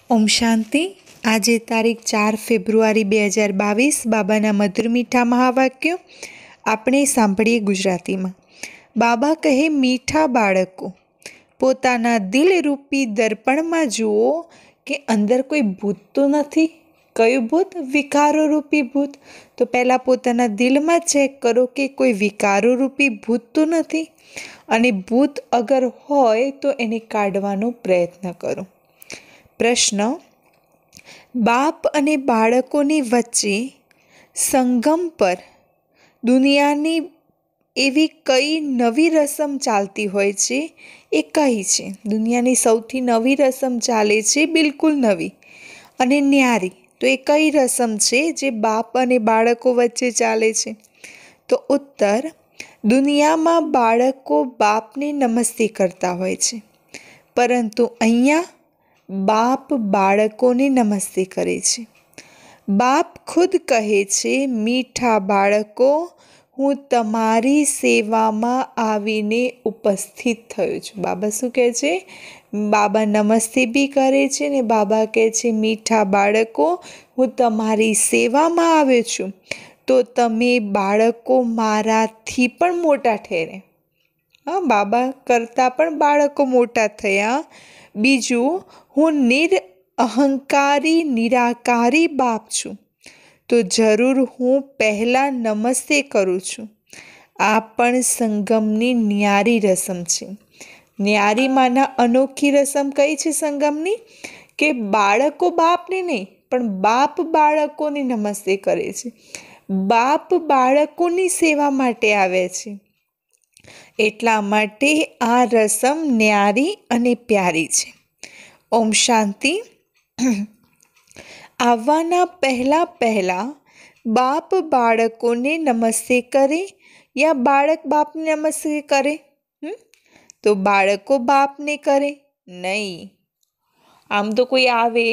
ઓમ શાંતિ. આજે તારીખ 4 ફેબ્રુઆરી 2022. બાબાના મધુર મીઠા મહાવાક્યો આપણે સાંભળીએ ગુજરાતીમાં. બાબા કહે, મીઠા બાળકો, પોતાના દિલરૂપી દર્પણમાં જુઓ કે અંદર કોઈ ભૂત તો નથી. કયું ભૂત? વિકારો રૂપી ભૂત. તો પહેલાં પોતાના દિલમાં ચેક કરો કે કોઈ વિકારો રૂપી ભૂત તો નથી, અને ભૂત અગર હોય તો એને કાઢવાનો પ્રયત્ન કરો. પ્રશ્ન: બાપ અને બાળકોની વચ્ચે સંગમ પર દુનિયાની એવી કઈ નવી રસમ ચાલતી હોય છે? એ કઈ છે? દુનિયાની સૌથી નવી રસમ ચાલે છે, બિલકુલ નવી અને ન્યારી. તો એ કઈ રસમ છે જે બાપ અને બાળકો વચ્ચે ચાલે છે? તો ઉત્તર: દુનિયામાં બાળકો બાપને નમસ્તે કરતા હોય છે, પરંતુ અહીંયા બાપ બાળકોને નમસ્તે કરે છે. બાપ ખુદ કહે છે, મીઠા બાળકો, હું તમારી સેવામાં આવીને ઉપસ્થિત થયો છું. બાબા શું કહે છે? બાબા નમસ્તે બી કરે છે ને બાબા કહે છે, મીઠા બાળકો, હું તમારી સેવામાં આવ્યો છું, તો તમે બાળકો મારાથી પણ મોટા ઠેરે. બાબા કરતાં પણ બાળકો મોટા થયા. બીજું, હું નિરઅહંકારી નિરાકારી બાપ છું, તો જરૂર હું પહેલાં નમસ્તે કરું છું. આ પણ સંગમની ન્યારી રસમ છે. ન્યારીમાંના અનોખી રસમ કઈ છે સંગમની? કે બાળકો બાપને નહીં, પણ બાપ બાળકોને નમસ્તે કરે છે. બાપ બાળકોની સેવા માટે આવે છે. એટલા માટે આ રસમ ન્યારી અને પ્યારી છે. ઓમ શાંતિ. આવવાના પહેલાં બાપ બાળકોને નમસ્તે કરે યા બાળક બાપને નમસ્તે કરે? તો બાળકો બાપને કરે નહીં. આમ તો કોઈ આવે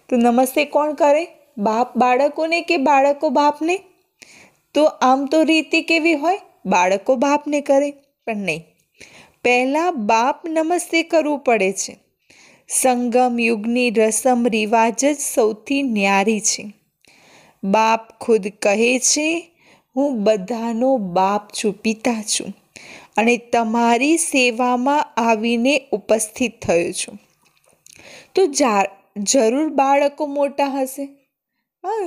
તો નમસ્તે કોણ કરે? બાપ બાળકોને કે બાળકો બાપને? તો આમ તો રીતિ કેવી હોય? બાળકો બાપને કરે, પણ નહીં. પહેલાં બાપ નમસ્તે કરવું પડે છે. સંગમ યુગની રસમ રિવાજ જ સૌથી ન્યારી છે. બાપ ખુદ કહે છે, હું બધાનો બાપ છું, પિતા છું, અને તમારી સેવામાં આવીને ઉપસ્થિત થયો છું. તો જરૂર બાળકો મોટા હશે.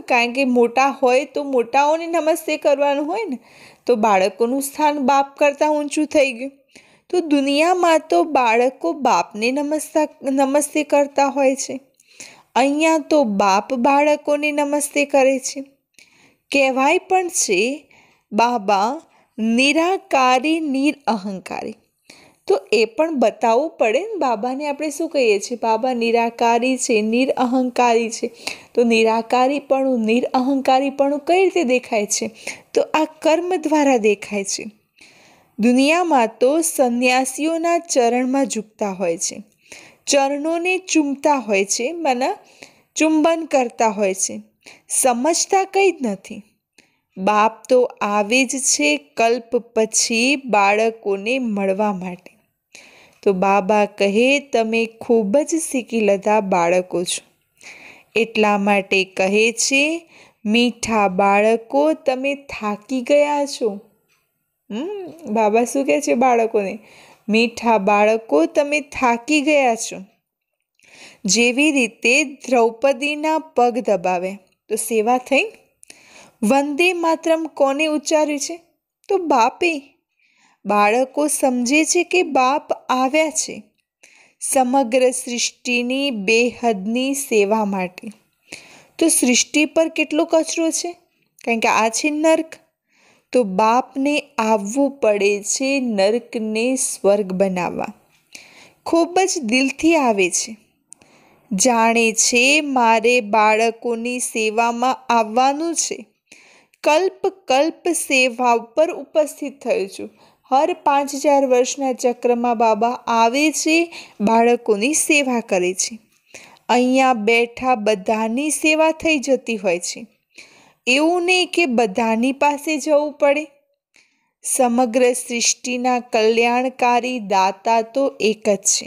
કારણ કે મોટા હોય તો મોટાઓને નમસ્તે કરવાનું હોય ને, તો બાળકોનું સ્થાન બાપ કરતાં ઊંચું થઈ ગયું. તો દુનિયામાં તો બાળકો બાપને નમસ્તે કરતા હોય છે. અહીંયા તો બાપ બાળકોને નમસ્તે કરે છે. કહેવાય પણ છે, બાબા નિરાકારી નિરઅહંકારી. તો એ પણ બતાવવું પડે ને. બાબાને આપણે શું કહીએ છીએ? બાબા નિરાકારી છે, નિરઅહંકારી છે. તો નિરાકારીપણું, નિરઅહંકારીપણું કઈ રીતે દેખાય છે? તો આ કર્મ દ્વારા દેખાય છે. દુનિયામાં તો સંન્યાસીઓના ચરણમાં ઝૂકતા હોય છે, ચરણોને ચૂમતા હોય છે, ચુંબન કરતા હોય છે. સમજતા કંઈ જ નથી. બાપ તો આવે જ છે કલ્પ પછી બાળકોને મળવા માટે. તો બાબા કહે, તમે ખૂબ જ શીખીલધા બાળકો છો. એટલા માટે કહે છે, મીઠા બાળકો, તમે થાકી ગયા છો. બાબા શું કહે છે બાળકોને? મીઠા બાળકો, તમે થાકી ગયા છો. જેવી રીતે દ્રૌપદીના પગ દબાવે તો સેવા થઈ. વંદે માતરમ કોને ઉચ્ચાર્યું છે? તો બાપે. બાળકો સમજે છે કે બાપ આવ્યા છે સમગ્ર સૃષ્ટિની બેહદની સેવા માટે. તો સૃષ્ટિ પર કેટલો કચરો છે, કારણ કે આ છે નર્ક. તો બાપને આવવું પડે છે નર્કને સ્વર્ગ બનાવવા. ખૂબ જ દિલથી આવે છે. જાણે છે મારે બાળકોની સેવામાં આવવાનું છે. કલ્પ સેવા ઉપર ઉપસ્થિત થયો છું. હર 5000 વર્ષના ચક્રમાં બાબા આવે છે, બાળકોની સેવા કરે છે. અહીંયા બેઠા બધાની સેવા થઈ જતી હોય છે. એવું નહીં કે બધાની પાસે જવું પડે. સમગ્ર સૃષ્ટિના કલ્યાણકારી દાતા તો એક જ છે.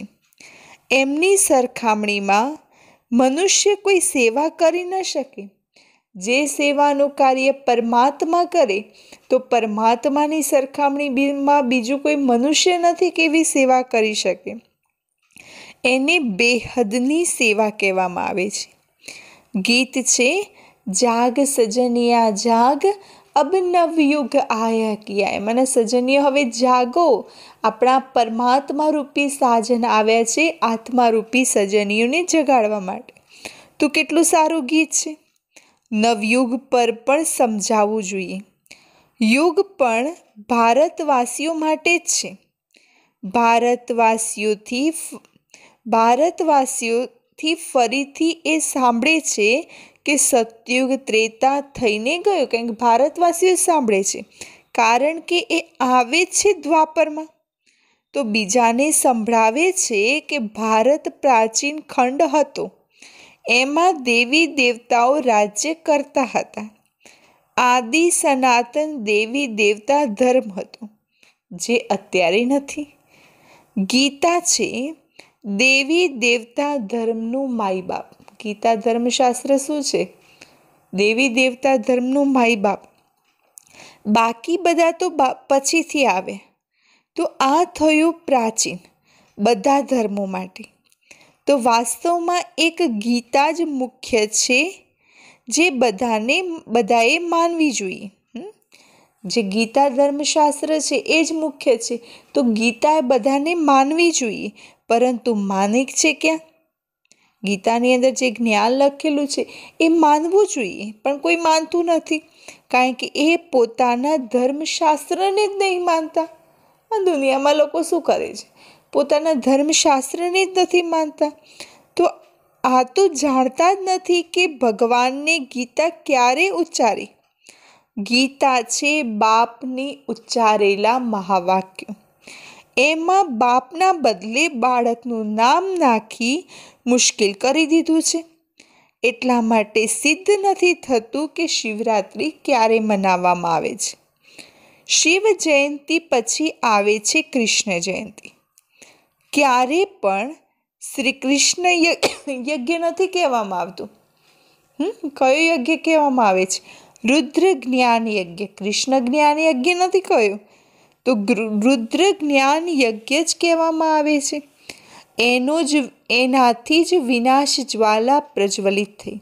એમની સરખામણીમાં મનુષ્ય કોઈ સેવા કરી ન શકે. જે સેવાનું કાર્ય પરમાત્મા કરે તો પરમાત્માની સરખામણીમાં બીજું કોઈ મનુષ્ય નથી કે એવી સેવા કરી શકે. એને બેહદની સેવા કહેવામાં આવે છે. ગીત છે, જાગ સજનિયા જાગ, અબ નવયુગ આયા કિયા. મને સજનીઓ હવે જાગો, આપણા પરમાત્મા રૂપી સાજન આવ્યા છે આત્મા રૂપી સજનીઓને જગાડવા માટે. તો કેટલું સારું ગીત છે. નવયુગ પર પણ સમજાવવું જોઈએ. યુગ પણ ભારતવાસીઓ માટે જ છે. ભારતવાસીઓથી ફરીથી એ સાંભળે છે કે સતયુગ ત્રેતા થઈને ગયો. કારણ કે ભારતવાસીઓ સાંભળે છે, કારણ કે એ આવે છે દ્વાપરમાં. તો બીજાને સંભળાવે છે કે ભારત પ્રાચીન ખંડ હતો, એમાં દેવી દેવતાઓ રાજ્ય કરતા હતા. આદિ સનાતન દેવી દેવતા ધર્મ હતો, જે અત્યારે નથી. ગીતા છે દેવી દેવતા ધર્મનું માઈ બાપ. ગીતા ધર્મશાસ્ત્ર શું છે? દેવી દેવતા ધર્મનું માઈ બાપ. બાકી બધા તો પછીથી આવે. તો આ થયું પ્રાચીન બધા ધર્મો માટે. તો વાસ્તવમાં એક ગીતા જ મુખ્ય છે, જે બધાએ માનવી જોઈએ. જે ગીતા ધર્મશાસ્ત્ર છે એ જ મુખ્ય છે. તો ગીતા બધાને માનવી જોઈએ, પરંતુ માનિક છે ક્યાં? ગીતાની અંદર જે જ્ઞાન લખેલું છે એ માનવું જોઈએ, પણ કોઈ માનતું નથી, કારણ કે એ પોતાના ધર્મશાસ્ત્રને જ નહીં માનતા. આ દુનિયામાં લોકો શું કરે છે? પોતાના ધર્મશાસ્ત્રને જ નથી માનતા. તો આ તો જાણતા જ નથી કે ભગવાનને ગીતા ક્યારે ઉચ્ચારી. ગીતા છે બાપની ઉચ્ચારેલા મહાવાક્યો. એમાં બાપના બદલે બાળકનું નામ નાખી મુશ્કેલ કરી દીધું છે. એટલા માટે સિદ્ધ નથી થતું કે શિવરાત્રિ ક્યારે મનાવવામાં આવે છે. શિવ જયંતિ પછી આવે છે કૃષ્ણ જયંતિ. ક્યારે પણ શ્રી કૃષ્ણ યજ્ઞ નથી કહેવામાં આવતું. કયો યજ્ઞ કહેવામાં આવે છે? રુદ્ર જ્ઞાન યજ્ઞ. કૃષ્ણ જ્ઞાન યજ્ઞ નથી કહ્યું, તો રુદ્ર જ્ઞાન યજ્ઞ જ કહેવામાં આવે છે. એનાથી જ વિનાશ જ્વાલા પ્રજ્વલિત થઈ.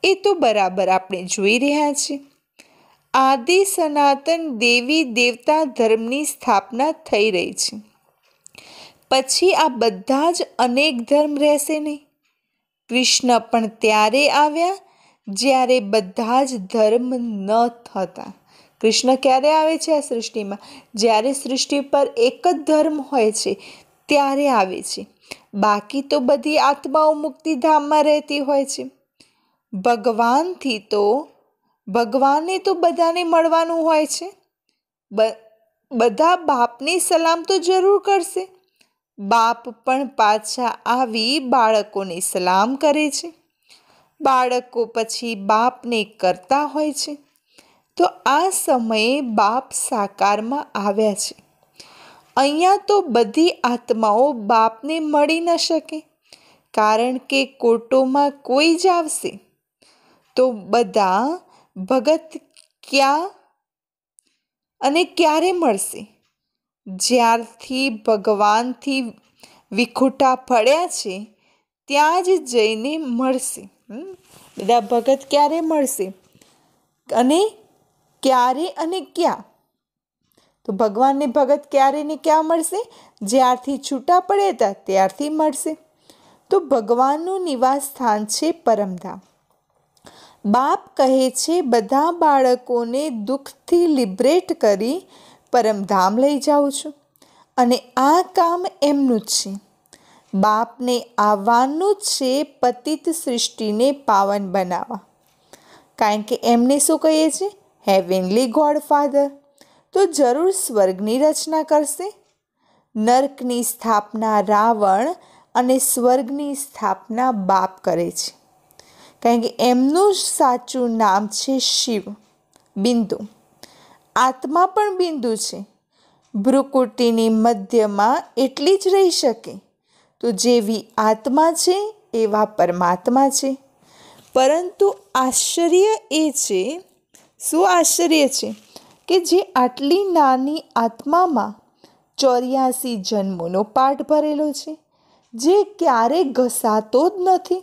એ તો બરાબર આપણે જોઈ રહ્યા છીએ. આદિ સનાતન દેવી દેવતા ધર્મની સ્થાપના થઈ રહી છે. પછી આ બધા જ અનેક ધર્મ રહેશે નહીં. કૃષ્ણ પણ ત્યારે આવ્યા જ્યારે બધા જ ધર્મ ન હતા. કૃષ્ણ ક્યારે આવે છે આ સૃષ્ટિમાં? જ્યારે સૃષ્ટિ પર એક જ ધર્મ હોય છે ત્યારે આવે છે. બાકી તો બધી આત્માઓ મુક્તિધામમાં રહેતી હોય છે. ભગવાનને તો બધાને મળવાનું હોય છે. બધા બાપની સલામ તો જરૂર કરશે. બાપ પણ પાછા આવી બાળકોને સલામ કરે છે. બાળકો પછી બાપને કરતા હોય છે. તો આ સમયે બાપ સાકારમાં આવ્યા છે. અહીંયા તો બધી આત્માઓ બાપને મળી ન શકે, કારણ કે કોર્ટોમાં કોઈ જ આવશે તો બધા ભગત ક્યાં અને ક્યારે મળશે? જ્યારથી ભગવાનથી વિખૂટા પડ્યા છે ત્યાં જ જઈને મળશે. બધા ભગત ક્યારે મળશે અને ક્યારે અને ક્યાં? તો ભગવાનને ભગત ક્યારે ને ક્યાં મળશે? જ્યારથી છૂટા પડ્યા હતા ત્યારથી મળશે. તો ભગવાનનું નિવાસ સ્થાન છે પરમધામ. બાપ કહે છે બધા બાળકોને દુઃખથી લિબરેટ કરી પરમધામ લઈ જાઉં છું, અને આ કામ એમનું જ છે. બાપને આવવાનું જ છે પતિત સૃષ્ટિને પાવન બનાવવા, કારણ કે એમને શું કહીએ છીએ? Heavenly godfather. તો જરૂર સ્વર્ગની રચના કરશે. નર્કની સ્થાપના રાવણ અને સ્વર્ગની સ્થાપના બાપ કરે છે, કારણ કે એમનું સાચું નામ છે શિવ. બિંદુ. આત્મા પણ બિંદુ છે. ભ્રુકુટીની મધ્યમાં એટલી જ રહી શકે. તો જેવી આત્મા છે એવા પરમાત્મા છે. પરંતુ આશ્ચર્ય એ છે, શું આશ્ચર્ય છે, કે જે આટલી નાની આત્મામાં 84 જન્મોનો પાઠ ભરેલો છે, જે ક્યારેય ઘસાતો જ નથી,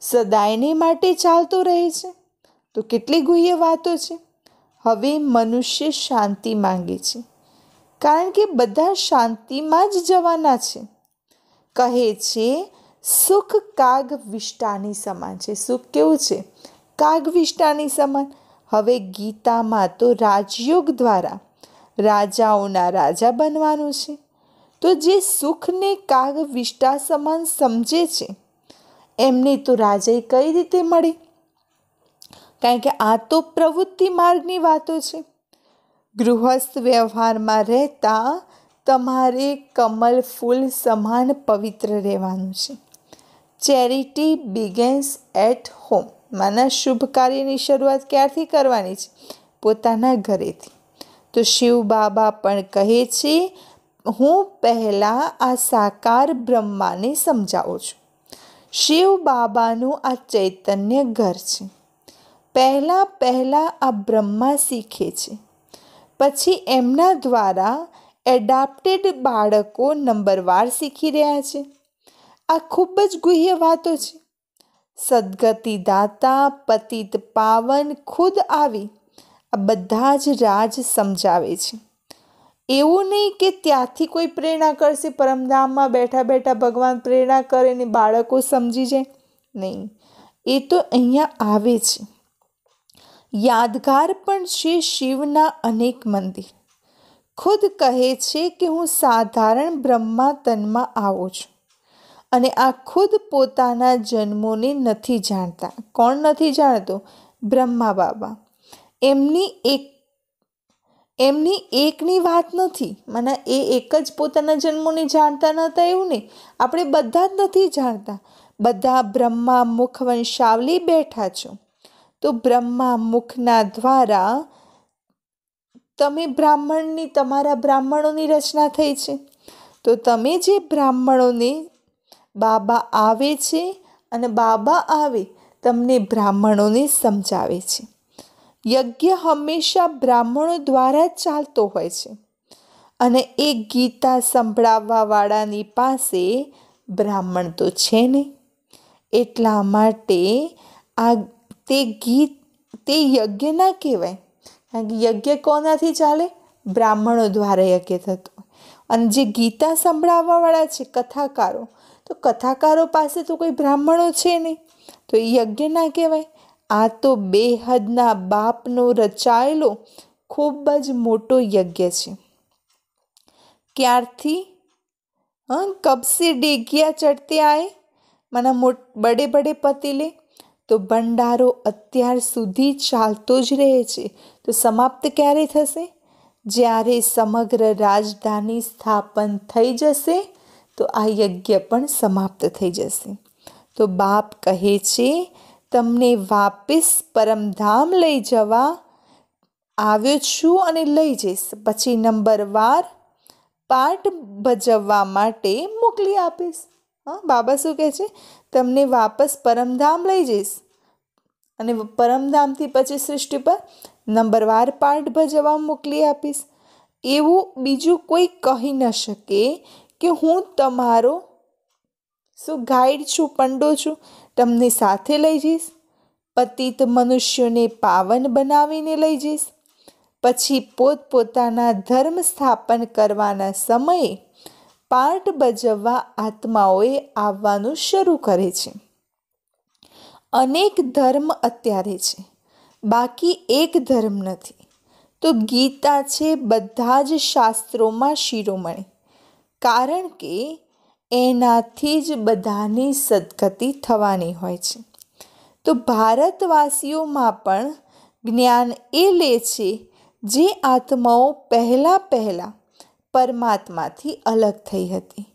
સદાયને માટે ચાલતો રહે છે. તો કેટલી ગુહ્ય વાતો છે. હવે મનુષ્ય શાંતિ માંગે છે, કારણ કે બધા શાંતિમાં જ જવાના છે. કહે છે સુખ કાગ વિષ્ટાની સમાન છે. સુખ કેવું છે? કાગ વિષ્ટાની સમાન. હવે ગીતામાં તો રાજયોગ દ્વારા રાજાઓના રાજા બનવાનું છે. તો જે સુખને કાગ વિષ્ટા સમાન સમજે છે એમને તો રાજાએ કઈ રીતે મળે? કારણ કે આ તો પ્રવૃત્તિ માર્ગની વાતો છે. ગૃહસ્થ વ્યવહારમાં રહેતા તમારે કમલ ફૂલ સમાન પવિત્ર રહેવાનું છે. Charity begins at home. માના શુભ કાર્યની શરૂઆત ક્યારથી કરવાની છે? પોતાના ઘરેથી. તો શિવ બાબા પણ કહે છે, હું પહેલાં આ સાકાર બ્રહ્માને સમજાવું છું. શિવ બાબાનું આ ચૈતન્ય ઘર છે. પહેલાં આ બ્રહ્મા શીખે છે, પછી એમના દ્વારા એડાપ્ટેડ બાળકો નંબરવાર શીખી રહ્યા છે. આ ખૂબ જ ગુહ્ય વાતો છે. સદગતિ દાતા, પતિત પાવન ખુદ આવી આ બધા જ રાજ સમજાવે છે. એવું નહીં કે ત્યાંથી કોઈ પ્રેરણા કરશે, પરમધામમાં બેઠા બેઠા ભગવાન પ્રેરણા કરે ને બાળકો સમજી જાય. નહીં, એ તો અહીંયા આવે છે. યાદગાર પણ છે શિવના અનેક મંદિર. ખુદ કહે છે કે હું સાધારણ બ્રહ્મા તનમાં આવું છું, અને આ ખુદ પોતાના જન્મોને નથી જાણતા. કોણ નથી જાણતો? બ્રહ્મા બાબા. એમની એકની વાત નથી. મને એ એક જ પોતાના જન્મોને જાણતા નહોતા એવું નહીં. આપણે બધા જ નથી જાણતા. બધા બ્રહ્મા મુખ વંશાવલી બેઠા છો. તો બ્રહ્મા મુખના દ્વારા તમારા બ્રાહ્મણોની રચના થઈ છે. તો તમે જે બ્રાહ્મણોને બાબા આવે છે, અને બાબા આવે તમને બ્રાહ્મણોને સમજાવે છે. યજ્ઞ હંમેશા બ્રાહ્મણો દ્વારા જ ચાલતો હોય છે, અને એ ગીતા સંભળાવવાવાળાની પાસે બ્રાહ્મણ તો છે નહીં. એટલા માટે તે યજ્ઞ ના કહેવાય. કારણ કે યજ્ઞ કોનાથી ચાલે? બ્રાહ્મણો દ્વારા યજ્ઞ થતો. અને જે ગીતા સંભળાવવાવાળા છે કથાકારો, તો કથાકારો પાસે તો કોઈ બ્રાહ્મણો છે નહીં, તો એ યજ્ઞ ના કહેવાય. આ તો બેહદના બાપનો રચાયેલો ખૂબ જ મોટો યજ્ઞ છે. ક્યારથી? કબ સે ડેગિયા ચડતે આए, માના બડે બડે પતીલે. તો ભંડારો અત્યાર સુધી ચાલતો જ રહે છે. તો સમાપ્ત ક્યારે થશે? જ્યારે સમગ્ર રાજધાની સ્થાપન થઈ જશે, તો આ યજ્ઞ પણ સમાપ્ત થઈ જશે. તો બાપ કહે છે, તમને વાપિસ પરમધામ લઈ જવા આવ્યો છું અને લઈ જઈશ. પછી નંબરવાર પાઠ ભજવવા માટે મોકલી આપીશ. બાબા શું કહે છે? તમને વાપસ પરમધામ લઈ જઈશ, અને પરમધામથી પછી સૃષ્ટિ પર નંબરવાર પાઠ ભજવવા મોકલી આપીશ. એવું બીજું કોઈ કહી ન શકે કે હું તમારો ગાઈડ છું, પંડો છું, તમને સાથે લઈ જઈશ, પતિત મનુષ્યોને પાવન બનાવીને લઈ જઈશ. પછી પોતપોતાના ધર્મ સ્થાપન કરવાના સમયે પાઠ ભજવવા આત્માઓએ આવવાનું શરૂ કરે છે. અનેક ધર્મ અત્યારે છે, બાકી એક ધર્મ નથી. તો ગીતા છે બધા જ શાસ્ત્રોમાં શિરોમણી, કારણ કે એનાથી જ બધાની સદગતિ થવાની હોય છે. તો ભારતવાસીઓમાં પણ જ્ઞાન એ લે છે જે આત્માઓ પહેલાં પરમાત્માથી અલગ થઈ હતી.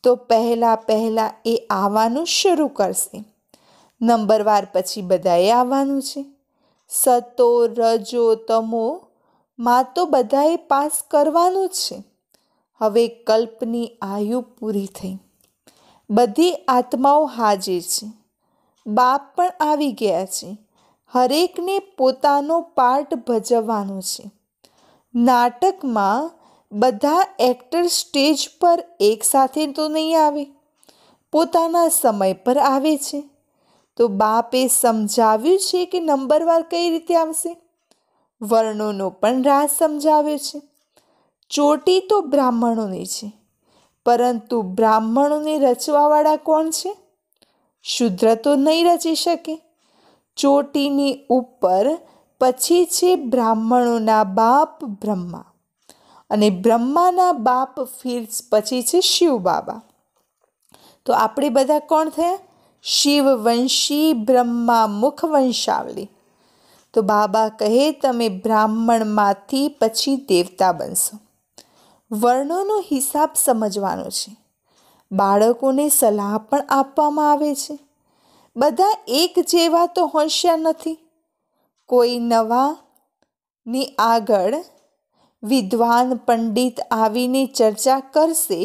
તો પહેલાં એ આવવાનું શરૂ કરશે. નંબરવાર પછી બધાએ આવવાનું છે. સતો રજો તમો માં તો બધાએ પાસ કરવાનું જ છે. હવે કલ્પની આયુ પૂરી થઈ. બધી આત્માઓ હાજર છે. બાપ પણ આવી ગયા છે. હરેકને પોતાનો પાર્ટ ભજવવાનો છે. નાટકમાં બધા એક્ટર સ્ટેજ પર એકસાથે તો નહીં આવે, પોતાના સમય પર આવે છે. તો બાપે સમજાવ્યું છે કે નંબરવાર કઈ રીતે આવશે. વર્ણોનો પણ રાજ સમજાવ્યો છે. ચોટી તો બ્રાહ્મણોની છે, પરંતુ બ્રાહ્મણોને રચવાવાળા કોણ છે? શુદ્ર તો નહીં રચી શકે. ચોટીની ઉપર પછી છે બ્રાહ્મણોના બાપ બ્રહ્મા, અને બ્રહ્માના બાપ પછી છે શિવ બાબા. તો આપણે બધા કોણ થયા? શિવવંશી બ્રહ્મા મુખ વંશાવલી. તો બાબા કહે તમે બ્રાહ્મણમાંથી પછી દેવતા બનશો. વર્ણોનો હિસાબ સમજવાનો છે. બાળકોને સલાહ પણ આપવામાં આવે છે. બધા એક જેવા તો હોશિયાર નથી. કોઈ નવાની આગળ વિદ્વાન પંડિત આવીને ચર્ચા કરશે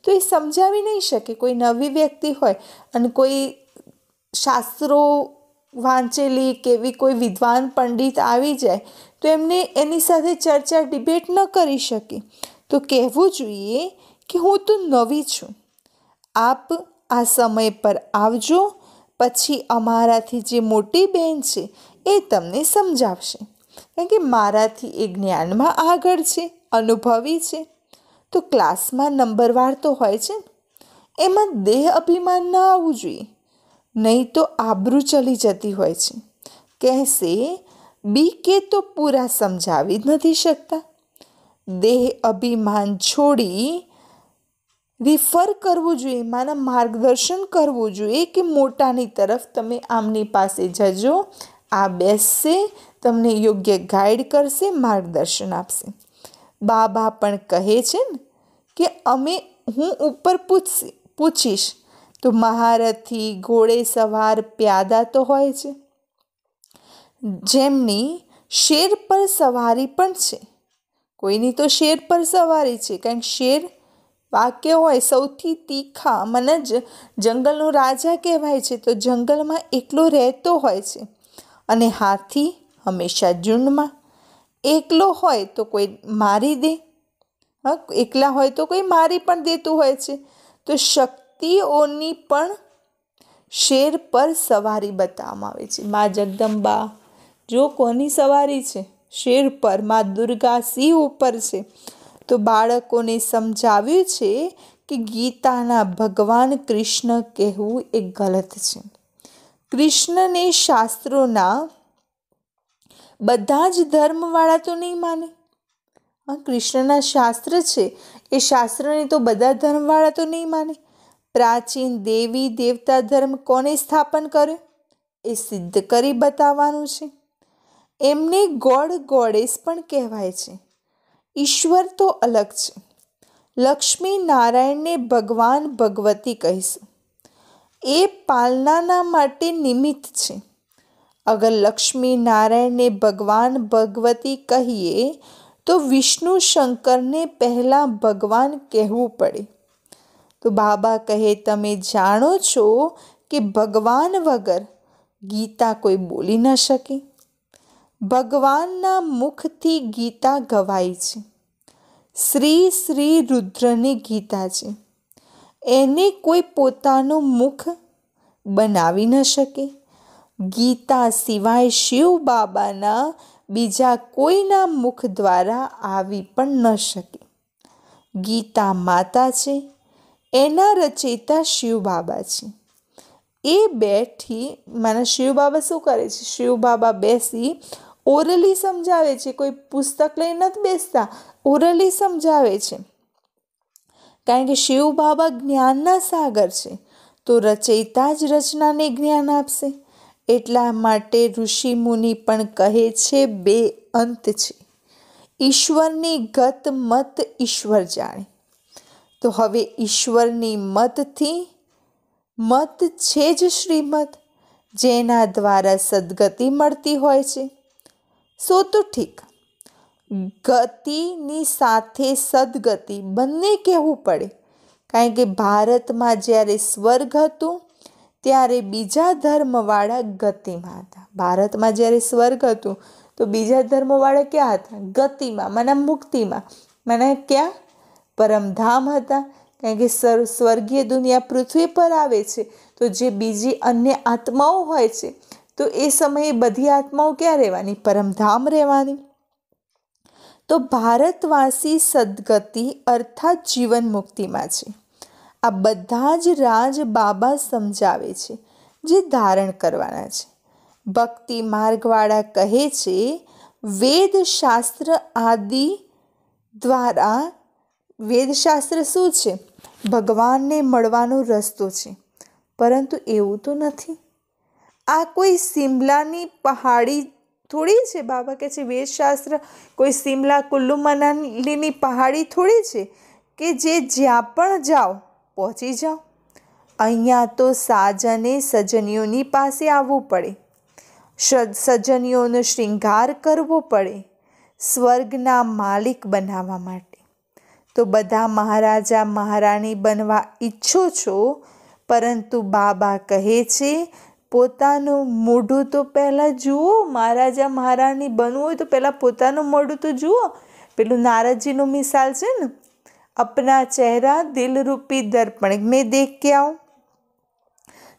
તો એ સમજાવી નહીં શકે. કોઈ નવી વ્યક્તિ હોય અને કોઈ શાસ્ત્રો વાંચેલી કે એવી કોઈ વિદ્વાન પંડિત આવી જાય તો એમને એની સાથે ચર્ચા ડિબેટ ન કરી શકે. તો કહેવું જોઈએ કે હું તો નવી છું, આપ આ સમય પર આવજો, પછી અમારાથી જે મોટી બહેન છે એ તમને સમજાવશે. કારણ કે મારાથી એ જ્ઞાનમાં આગળ છે, અનુભવી છે. તો ક્લાસમાં નંબરવાર તો હોય છે, એમાં દેહ અભિમાન ન આવવું જોઈએ, નહીં તો આબરૂ ચલી જતી હોય છે. કહેશે બીકે તો પૂરા સમજાવી જ નથી શકતા. દેહ અભિમાન છોડી રિફર કરવું જોઈએ, મારા માર્ગદર્શન કરવું જોઈએ કે મોટાની તરફ તમે આમની પાસે જજો, આ બેસશે, તમને યોગ્ય ગાઈડ કરશે, માર્ગદર્શન આપશે. બાબા પણ કહે છે ને કે હું ઉપર પૂછીશ. તો મહારથી, ઘોડે સવાર, પ્યાદા તો હોય છે, જેમની શેર પર સવારી પણ છે. કોઈની તો શેર પર સવારી છે, કારણ કે શેર વાક્ય હોય સૌથી તીખા, મને જ જંગલનો રાજા કહેવાય છે. તો જંગલમાં એકલો રહેતો હોય છે. અને હાથી હંમેશા ઝુંડમાં. એકલો હોય તો કોઈ મારી દે, એકલા હોય તો કોઈ મારી પણ દેતું હોય છે. તો શક્તિઓની પણ શેર પર સવારી બતાવવામાં આવે છે. મા જગદંબા જો કોની સવારી છે? શેર પર. મા દુર્ગા સિંહ ઉપર છે. તો બાળકોને સમજાવ્યું છે કે ગીતાના ભગવાન કૃષ્ણ કહેવું એ ગલત છે. કૃષ્ણને શાસ્ત્રોના બધા જ ધર્મવાળા તો નહીં માને. કૃષ્ણના શાસ્ત્ર છે એ શાસ્ત્રને તો બધા ધર્મવાળા તો નહીં માને. પ્રાચીન દેવી દેવતા ધર્મ કોને સ્થાપન કર્યો એ સિદ્ધ કરી બતાવવાનું છે. એમને ગોડેસ પણ કહેવાય છે. ઈશ્વર તો અલગ છે. લક્ષ્મી નારાયણને ભગવાન ભગવતી કહીશું. એ પાલનાના માટે નિમિત્ત છે. અગર લક્ષ્મી નારાયણને ભગવાન ભગવતી કહીએ તો વિષ્ણુ શંકરને પહેલાં ભગવાન કહેવું પડે. તો બાબા કહે તમે જાણો છો કે ભગવાન વગર ગીતા કોઈ બોલી ન શકે. ભગવાનના મુખથી ગીતા ગવાય છે. શ્રી રુદ્રની ગીતા છે. એને કોઈ પોતાનું મુખ બનાવી ન શકે. ગીતા સિવાય શિવ બાબાના બીજા કોઈના મુખ દ્વારા આવી પણ ન શકે. ગીતા માતા છે, એના રચયિતા શિવ બાબા છે. એ બેઠી શિવ બાબા શું કરે છે? શિવ બાબા બેસી ઓરલી સમજાવે છે. કોઈ પુસ્તક લઈ નથી બેસતા, ઓરલી સમજાવે છે. કારણ કે શિવ બાબા જ્ઞાનના સાગર છે, તો રચયિતા જ રચનાને જ્ઞાન આપશે. એટલા માટે ઋષિ મુનિ પણ કહે છે બે અંત છે. ઈશ્વરની ગત મત ઈશ્વર જાણે. તો હવે ઈશ્વરની મત છે જ શ્રીમત, જેના દ્વારા સદગતિ મળતી હોય છે. સો તો ઠીક, ગતિની સાથે સદગતિ બંને કહેવું પડે, કારણ કે ભારતમાં જ્યારે સ્વર્ગ હતું ત્યારે બીજા ધર્મવાળા ગતિમાં હતા. ભારતમાં જ્યારે સ્વર્ગ હતું તો બીજા ધર્મવાળા ક્યાં હતા? ગતિમાં, મને મુક્તિમાં, મને ક્યાં? પરમધામ હતા. કારણ કે સ્વર્ગીય દુનિયા પૃથ્વી પર આવે છે તો જે બીજી અન્ય આત્માઓ હોય છે તો એ સમયે બધી આત્માઓ ક્યાં રહેવાની? પરમધામ રહેવાની. તો ભારતવાસી સદગતિ અર્થાત જીવન મુક્તિમાં છે. આ બધા જ રાજ બાબા સમજાવે છે જે ધારણ કરવાના છે. ભક્તિ માર્ગવાળા કહે છે વેદશાસ્ત્ર આદિ દ્વારા, વેદશાસ્ત્ર શું છે? ભગવાનને મળવાનો રસ્તો છે. પરંતુ એવું તો નથી. આ કોઈ શિમલાની પહાડી થોડી છે. બાબા કહે છે વેદશાસ્ત્ર કોઈ શિમલા કુલ્લુ મનાલીની પહાડી થોડી છે કે જે જ્યાં પણ જાઓ પહોંચી જાઓ. અહીંયા તો સાજને સજનીઓની પાસે આવવું પડે, સજનીઓનો શૃંગાર કરવો પડે સ્વર્ગના માલિક બનાવવા માટે. તો બધા મહારાજા મહારાણી બનવા ઈચ્છો છો, પરંતુ બાબા કહે છે પોતાનું મોઢું તો પહેલાં જુઓ. મહારાજા મહારાણી બનવું હોય તો પહેલાં પોતાનું મોઢું તો જુઓ. પેલું નારદજીનું મિસાલ છે ને, અપના ચહેરા દિલરૂપી દર્પણ મેં દેખ કે આવું.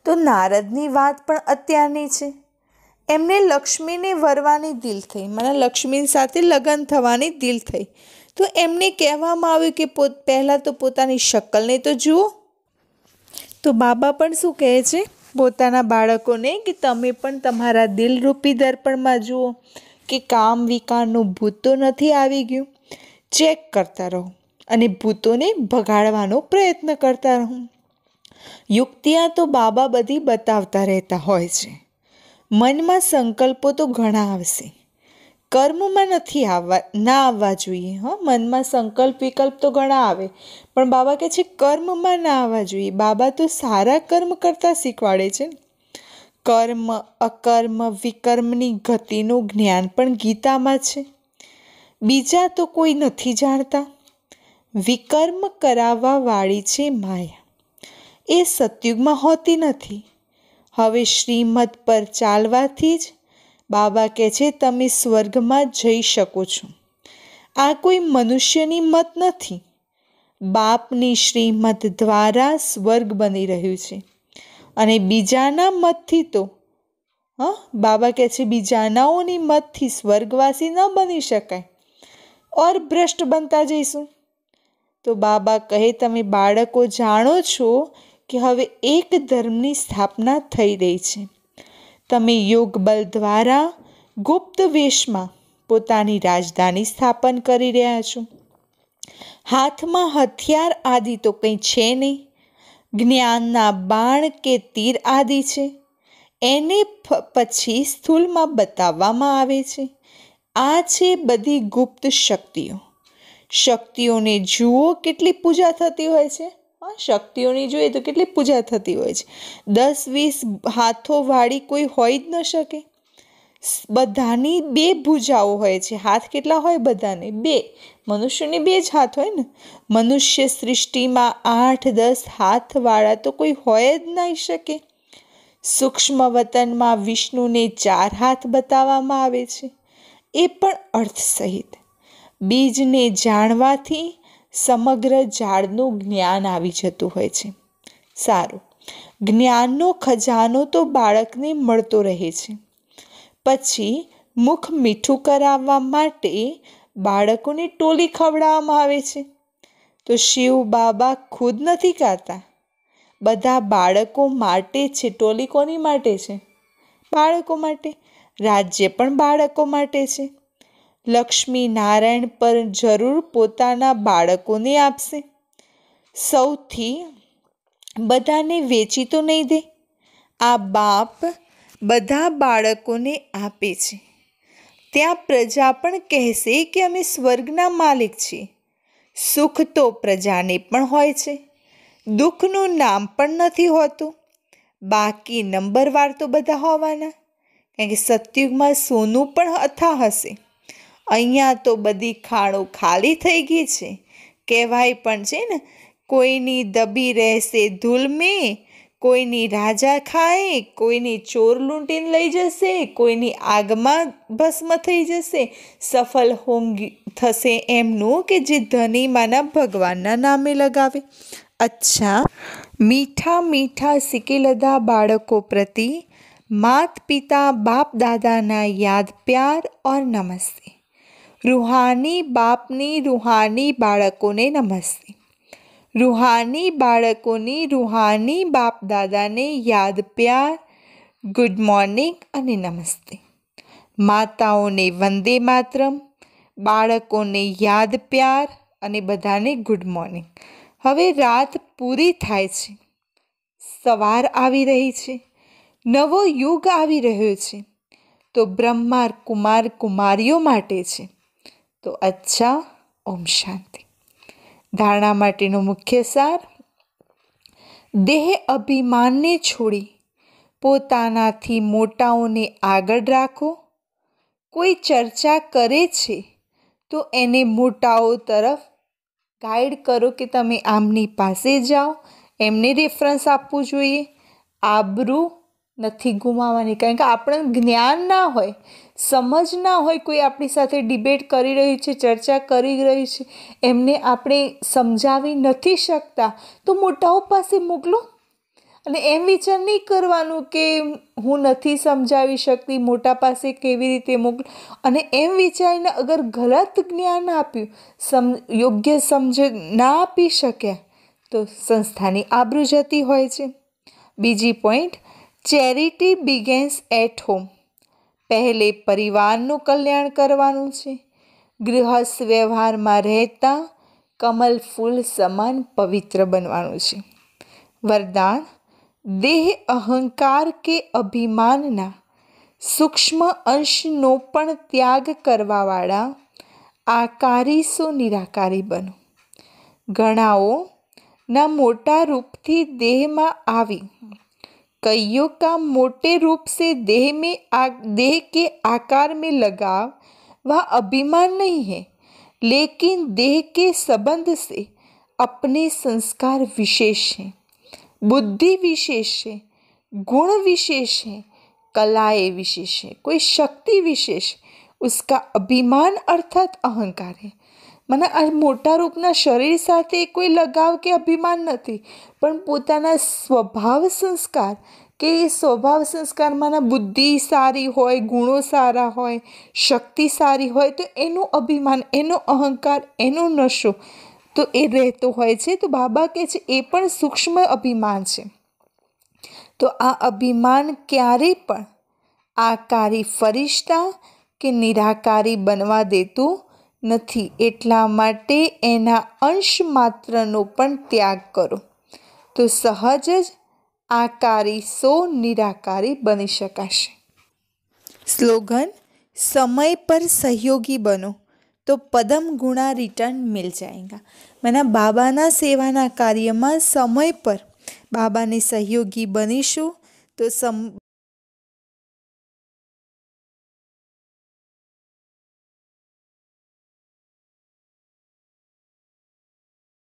તો નારદની વાત પણ અત્યારની છે. એમને લક્ષ્મીને વરવાની દિલ થઈ, મને લક્ષ્મી સાથે લગ્ન થવાની દિલ થઈ. તો એમને કહેવામાં આવ્યું કે પહેલાં તો પોતાની શકલને તો જુઓ. તો બાબા પણ શું કહે છે પોતાના બાળકોને કે તમે પણ તમારા દિલરૂપી દર્પણમાં જુઓ કે કામ વિકારનું ભૂત તો નથી આવી ગયું. ચેક કરતા રહો અને ભૂતોને ભગાડવાનો પ્રયત્ન કરતા રહો. યુક્તિયા તો બાબા બધી બતાવતા રહેતા હોય છે. મનમાં સંકલ્પો તો ઘણા આવશે, કર્મમાં નથી ના આવવા જોઈએ. મનમાં સંકલ્પ વિકલ્પ તો ઘણા આવે, પણ બાબા કહે છે કર્મમાં ના આવવા જોઈએ. બાબા તો સારા કર્મ કરતાં શીખવાડે છે. કર્મ અકર્મ વિકર્મની ગતિનું જ્ઞાન પણ ગીતામાં છે. બીજા તો કોઈ નથી જાણતા. વિકર્મ કરાવવાવાળી છે માયા, એ સતયુગમાં હોતી નથી. હવે શ્રીમત પર ચાલવાથી જ બાબા કહે છે તમે સ્વર્ગમાં જઈ શકો છો. આ કોઈ મનુષ્યની મત નથી. બાપની શ્રીમત દ્વારા સ્વર્ગ બની રહ્યું છે અને બીજાના મતથી તો બાબા કહે છે બીજાનાઓની મતથી સ્વર્ગવાસી ન બની શકાય ઓર ભ્રષ્ટ બનતા જઈશું. તો બાબા કહે તમે બાળકો જાણો છો કે હવે એક ધર્મની સ્થાપના થઈ રહી છે. તમે યોગ બલ દ્વારા ગુપ્ત વેશમાં પોતાની રાજધાની સ્થાપન કરી રહ્યા છો. હાથમાં હથિયાર આદિ તો કંઈ છે નહીં. જ્ઞાનના બાણ કે તીર આદિ છે. એને પછી સ્થૂળમાં બતાવવામાં આવે છે. આ છે બધી ગુપ્ત શક્તિઓ. શક્તિઓને જુઓ કેટલી પૂજા થતી હોય છે. શક્તિઓની જોઈએ તો કેટલી પૂજા થતી હોય છે. 10-20 હાથોવાળી કોઈ હોય જ ન શકે. બધાની 2 ભુજાઓ હોય છે. હાથ કેટલા હોય બધાને? 2. મનુષ્યને 2 જ હાથ હોય ને. મનુષ્ય સૃષ્ટિમાં 8-10 હાથવાળા તો કોઈ હોય જ નહીં શકે. સૂક્ષ્મ વતનમાં વિષ્ણુને 4 હાથ બતાવવામાં આવે છે, એ પણ અર્થ સહિત. બીજને જાણવાથી સમગ્ર ઝાડનું જ્ઞાન આવી જતું હોય છે. સારું, જ્ઞાનનો ખજાનો તો બાળકને મળતો રહે છે. પછી મુખ મીઠું કરાવવા માટે બાળકોને ટોલી ખવડાવવામાં આવે છે. તો શિવ બાબા ખુદ નથી ખાતા, બધા બાળકો માટે છે. ટોલી કોની માટે છે? બાળકો માટે. રાજ્ય પણ બાળકો માટે છે. લક્ષ્મી નારાયણ પર જરૂર પોતાના બાળકોને આપશે. સૌથી બધાને વેચી તો નહીં દે. આ બાપ બધા બાળકોને આપે છે. ત્યાં પ્રજા પણ કહેશે કે અમે સ્વર્ગના માલિક છીએ. સુખ તો પ્રજાને પણ હોય છે, દુઃખનું નામ પણ નથી હોતું. બાકી નંબરવાર તો બધા હોવાના, કારણ કે સતયુગમાં સોનું પણ અથા હશે. અહીંયા તો બધી ખાણો ખાલી થઈ ગઈ છે. કહેવાય પણ છે ને કોઈની દબી રહેશે ધૂલ મેં, કોઈની રાજા ખાય, કોઈની ચોર લૂંટીને લઈ જશે, કોઈની આગમાં ભસ્મ થઈ જશે, સફળ હોંગી થશે એમનું કે જે ધની માના ભગવાનના નામે લગાવે। અચ્છા, મીઠા મીઠા સિકેલદા બાળકો પ્રતિ मात पिता बाप दादा ना याद प्यार और नमस्ते। रूहानी बापनी रूहानी बाळकोने नमस्ते। रूहानी बाळकोनी रूहानी बाप दादाने याद प्यार, गुड मॉर्निंग અને નમસ્તે। માતાઓને વંદે માતરમ, બાળકોને યાદ પ્યાર અને બધાને ગુડ મોર્નિંગ। હવે રાત પૂરી થાય છે, સવાર આવી રહી છે, નવો યુગ આવી રહ્યો છે, તો બ્રહ્મા કુમાર કુમારીઓ માટે છે। તો અચ્છા, ઓમ શાંતિ। ધારણા માટેનો મુખ્ય સાર: દેહ અભિમાનને છોડી પોતાનાથી મોટાઓને આગળ રાખો। કોઈ ચર્ચા કરે છે તો એને મોટાઓ તરફ ગાઈડ કરો કે તમે આમની પાસે જાઓ, એમને રેફરન્સ આપવું જોઈએ। આબરૂ નથી ગુમાવવાની, કારણ કે આપણને જ્ઞાન ના હોય, સમજ ના હોય, કોઈ આપણી સાથે ડિબેટ કરી રહ્યું છે, ચર્ચા કરી રહ્યું છે, એમને આપણે સમજાવી નથી શકતા તો મોટાઓ પાસે મોકલો। અને એમ વિચાર નહીં કરવાનું કે હું નથી સમજાવી શકતી, મોટા પાસે કેવી રીતે મોકલું, અને એમ વિચારીને અગર ગલત જ્ઞાન આપ્યું, યોગ્ય સમજ ના આપી શક્યા તો સંસ્થાની આબરૂ જતી હોય છે। બીજી point, charity begins at home. પહેલે પરિવારનું કલ્યાણ કરવાનું છે। ગૃહસ્થ વ્યવહારમાં રહેતા કમલ ફૂલ સમાન પવિત્ર બનવાનું છે। વરદાન: દેહ અહંકાર કે અભિમાનના સૂક્ષ્મ અંશનો પણ ત્યાગ કરવાવાળા આકારી સો નિરાકારી બનો। ગણાઓ ના મોટા रूपથી देह આવી, कईयों का मोटे रूप से देह के आकार में लगाव वह अभिमान नहीं है, लेकिन देह के संबंध से अपने संस्कार विशेष हैं, बुद्धि विशेष है, गुण विशेष है, कलाएं विशेष है, कोई शक्ति विशेष, उसका अभिमान अर्थात अहंकार है। મને આ મોટા રૂપના શરીર સાથે કોઈ લગાવ કે અભિમાન નથી, પણ પોતાના સ્વભાવ સંસ્કાર કે સ્વભાવ સંસ્કારમાંના બુદ્ધિ સારી હોય, ગુણો સારા હોય, શક્તિ સારી હોય તો એનું અભિમાન, એનો અહંકાર, એનો નશો તો એ રહેતો હોય છે। તો બાબા કહે છે એ પણ સૂક્ષ્મ અભિમાન છે। તો આ અભિમાન ક્યારેય પણ આકારી ફરિશ્તા કે નિરાકારી બનવા દેતું નથી, એટલા માટે એના અંશ માત્રનો પણ ત્યાગ કરો તો સહજ જ આકારી સો નિરાકારી બની શકાશે। સ્લોગન: समय पर सहयोगी बनो तो पदम गुणा रिटर्न मिल जाएगा। મને બાબાના સેવાના કાર્યમાં સમય પર બાબાને સહયોગી બનીશું તો